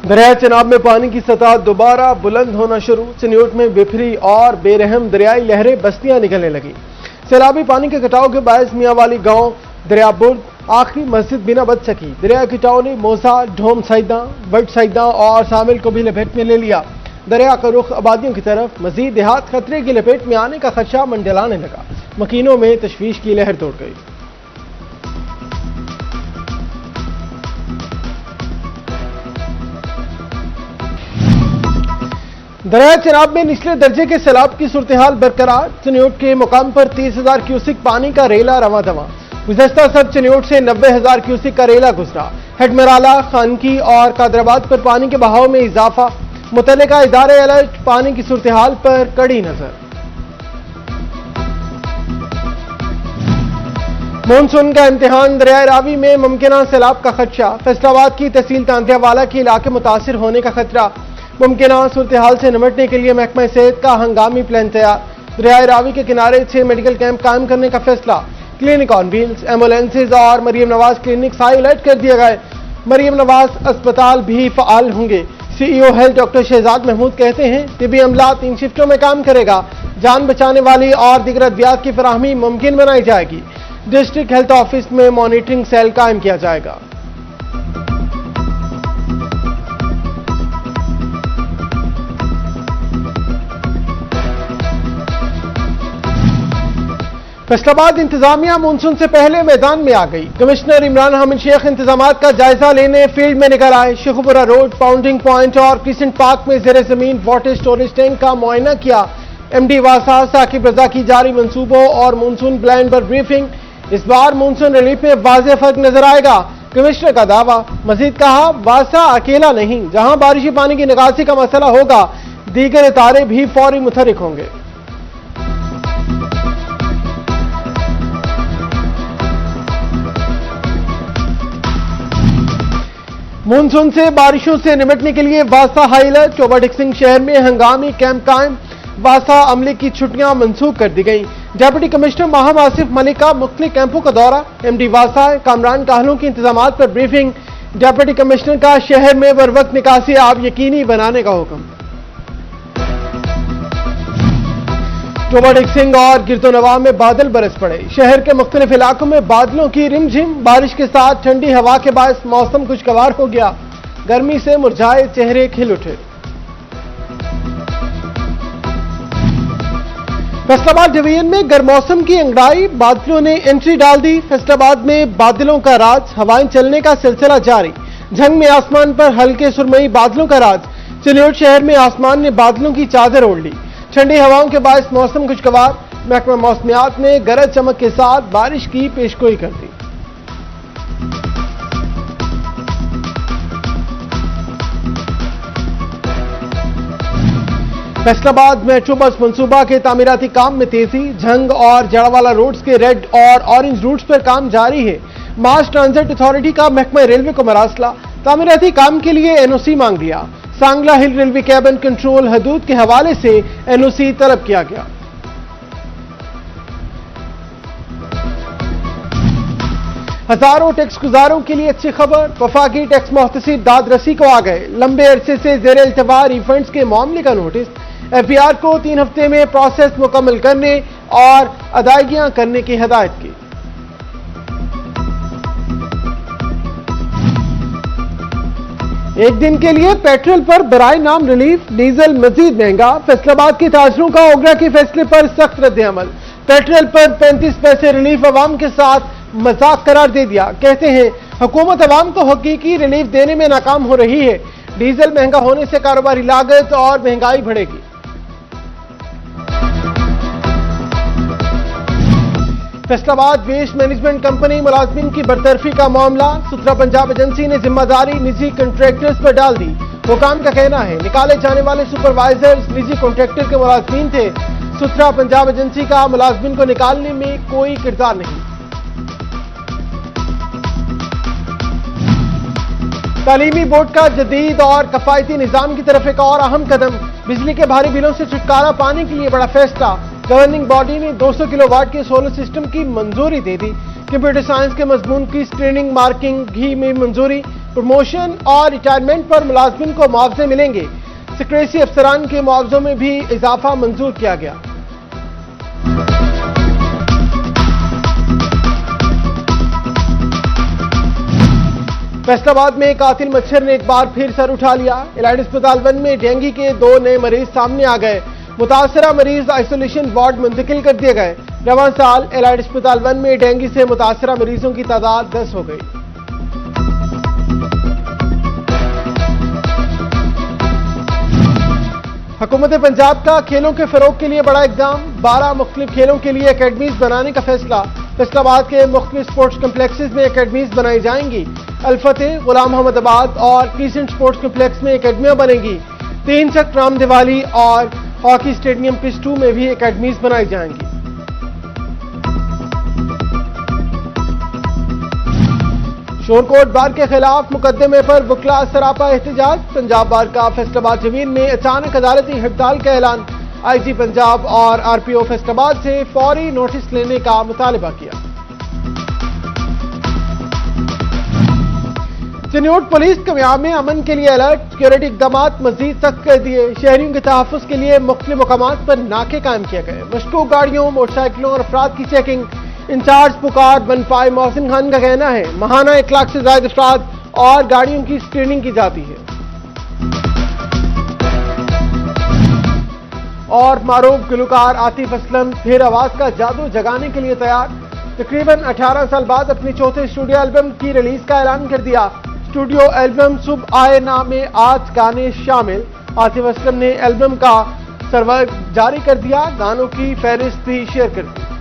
दरिया चनाब में पानी की सतह दोबारा बुलंद होना शुरू। चिन्योट में बिफरी और बेरहम दरियाई लहरें बस्तियां निकलने लगी। सैलाबी पानी के कटाव के बायस मियांवाली गांव दरियाबुर्द आखिरी मस्जिद भी न बच सकी। दरिया कटाव ने मोसा, ढोम सईदा, बट सईदा और शामिल को भी लपेट में ले लिया। दरिया का रुख आबादियों की तरफ। मजीद देहात खतरे की लपेट में आने का खदशा मंडलाने लगा। मकीनों में तशवीश की लहर दौड़ गई। दरिया चनाब में निचले दर्जे के सैलाब की सूरत-ए-हाल बरकरार। चिन्योट के मुकाम पर 30,000 क्यूसिक पानी का रेला रवा दवा। गुज़श्ता सब चिन्योट से 90,000 क्यूसिक का रेला गुजरा। हेडमराला, खानकी और कादराबाद पर पानी के बहाव में इजाफा। मुतल्लिका इदारे अलर्ट, पानी की सूरत-ए-हाल पर कड़ी नजर। मानसून का इम्तिहान। दरियाए रावी में मुमकिन सैलाब का खदशा। फैसलाबाद की तहसील तांतियावाला के इलाके मुतासिर होने का खतरा। मुमकिन सूरत-ए-हाल से निपटने के लिए महकमा सेहत का हंगामी प्लान तैयार। दरियाए रावी के किनारे 6 मेडिकल कैंप कायम करने का फैसला। क्लिनिक ऑन व्हील्स, एम्बुलेंसेज और Maryam Nawaz clinic high alert कर दिए गए। मरियम नवाज अस्पताल भी फाल होंगे। CEO health doctor Shahzad Mahmood कहते हैं तिबी अमला 3 शिफ्टों में काम करेगा। जान बचाने वाली और दीगर अद्वियात की फराहमी मुमकिन बनाई जाएगी। डिस्ट्रिक्ट हेल्थ ऑफिस में मॉनिटरिंग सेल कायम किया जाएगा। फैसलाबाद इंतजामिया मानसून से पहले मैदान में आ गई। कमिश्नर इमरान हामिद शेख इंतजामात का जायजा लेने फील्ड में निकल आए। शेखुपुरा रोड, पाउंडिंग पॉइंट और क्रिसेंट पार्क में जेर जमीन वाटर स्टोरेज टैंक का मुआयना किया। MD वासा साकिब रजा की जारी मंसूबों और मानसून प्लान पर ब्रीफिंग। इस बार मानसून रिलीफ में वाज़ेह फर्क नजर आएगा, कमिश्नर का दावा। मजीद कहा वासा अकेला नहीं, जहां बारिशी पानी की निकासी का मसला होगा दीगर इदारे भी फौरी मुतहरिक होंगे। मानसून से बारिशों से निपटने के लिए वासा हाई अलर्ट। चोबा डिक्सिंग शहर में हंगामी कैंप कायम। वासा अमले की छुट्टियां मंसूख कर दी गई। डेप्यूटी कमिश्नर माहम आसिफ मलिक का मुख्तलिफ कैंपों का दौरा। MD वासा कामरान काहलों के इंतजामात पर ब्रीफिंग। डेप्यूटी कमिश्नर का शहर में बर वक्त निकासी आप यकीनी बनाने का हुक्म। चोबा डिक्सिंग और गिरदोनवा में बादल बरस पड़े। शहर के मुख्तलिफ इलाकों में बादलों की रिमझिम। बारिश के साथ ठंडी हवा के बायस मौसम खुशगवार हो गया। गर्मी से मुरझाए चेहरे खिल उठे। फैसलाबाद डिवीजन में गर्म मौसम की अंगड़ाई। बादलों ने एंट्री डाल दी। फैसलाबाद में बादलों का राज, हवाएं चलने का सिलसिला जारी। झंग में आसमान पर हल्के सुरमई बादलों का राज। चिन्योट शहर में आसमान ने बादलों की चादर ओढ़ ली। ठंडी हवाओं के बायस मौसम खुशगवार। महकमा मौसमियात ने गरज चमक के साथ बारिश की पेशगोई कर दी। फैसलाबाद मेट्रो बस मंसूबा के तामीराती काम में तेजी। झंग और जड़ावाला रोड्स के रेड और ऑरेंज रूट्स पर काम जारी है। मास ट्रांजिट अथॉरिटी का महकमा रेलवे को मरासला। तामीराती काम के लिए NOC मांग लिया। सांगला हिल रेलवे कैबिन कंट्रोल हदूद के हवाले से NOC तलब किया गया। हजारों टैक्स गुजारों के लिए अच्छी खबर। वफाकी टैक्स मुहतसिब दाद रसी को आ गए। लंबे अरसे से जेर इल्तवा रिफंड्स के मामले का नोटिस। FBR को 3 हफ्ते में प्रोसेस मुकम्मल करने और अदायगियां करने की हिदायत की। एक दिन के लिए पेट्रोल पर बराए नाम रिलीफ। डीजल मजीद महंगा। फैसलाबाद के ताजरों का ओगरा के फैसले पर सख्त रद्द-ए-अमल। पेट्रोल पर 35 पैसे रिलीफ अवाम के साथ मजाक करार दे दिया। कहते हैं हुकूमत अवाम को हकीकी रिलीफ देने में नाकाम हो रही है। डीजल महंगा होने से कारोबारी लागत और महंगाई बढ़ेगी। फैसलाबाद वेस्ट मैनेजमेंट कंपनी मुलाजमीन की बरतरफी का मामला। सुथरा पंजाब एजेंसी ने जिम्मेदारी निजी कॉन्ट्रैक्टर्स पर डाल दी। हुकाम का कहना है निकाले जाने वाले सुपरवाइजर्स निजी कॉन्ट्रैक्टर के मुलाजमीन थे। सुथरा पंजाब एजेंसी का मुलाजमीन को निकालने में कोई किरदार नहीं। तालीमी बोर्ड का जदीद और कफायती निजाम की तरफ एक और अहम कदम। बिजली के भारी बिलों से छुटकारा पाने के लिए बड़ा फैसला। गवर्निंग बॉडी ने 200 किलोवाट के सोलर सिस्टम की मंजूरी दे दी। कंप्यूटर साइंस के मजमून की स्क्रीनिंग मार्किंग घी में मंजूरी। प्रमोशन और रिटायरमेंट पर मुलाजमिन को मुआवजे मिलेंगे। सेक्रेटरी अफसरान के मुआवजों में भी इजाफा मंजूर किया गया। फैसलाबाद में कातिल मच्छर ने एक बार फिर सर उठा लिया। एलाइड अस्पताल 1 में डेंगू के 2 नए मरीज सामने आ गए। मुतासरा मरीज आइसोलेशन वार्ड मुंतकिल कर दिए गए। रवां साल एलाइड अस्पताल 1 में डेंगू से मुतासरा मरीजों की तादाद 10 हो गई। हुकूमत पंजाब का खेलों के फरोग के लिए बड़ा इकदाम। 12 मुख्तलिफ खेलों के लिए अकेडमीज बनाने का फैसला। फैसलाबाद के मुख्तलिफ स्पोर्ट्स कम्प्लेक्सेस में अकेडमीज बनाई जाएंगी। अल-फतेह, गुलाम मोहम्मदाबाद और क्रिसेंट स्पोर्ट्स कम्प्लेक्स में अकेडमियां बनेंगी। 3 चक राम दिवाली और हॉकी स्टेडियम पिच 2 में भी अकेडमीज बनाई जाएंगी। शोरकोट बार के खिलाफ मुकदमे पर बुकला सरापा एहतजाज। पंजाब बार का फैसलाबाद जमीन में अचानक अदालती हड़ताल का ऐलान। आईजी पंजाब और आरपीओ फैसलाबाद से फौरी नोटिस लेने का मुतालबा किया। चिन्यूट पुलिस कमियाब में अमन के लिए अलर्ट। सिक्योरिटी इकदाम मजीद सख्त कर दिए। शहरियों के तहफ़्फ़ुज़ के लिए मुख्तलिफ मकामात पर नाके कायम किए गए। मशकूक गाड़ियों, मोटरसाइकिलों और अफराद की चेकिंग। इंचार्ज पुकार 15 मोहसिन खान का कहना है महाना 1 लाख से ज्यादा अफराद और गाड़ियों की स्क्रीनिंग की जाती है। और मारूफ गुलकार आतिफ असलम फिर आवाज का जादू जगाने के लिए तैयार। तकरीबन 18 साल बाद अपने चौथे स्टूडियो एल्बम की रिलीज का ऐलान कर दिया। स्टूडियो एल्बम सुबह आए ना में 8 गाने शामिल। आतिफ असलम ने एल्बम का सर्वर जारी कर दिया। गानों की फहरिस्त भी शेयर कर दी।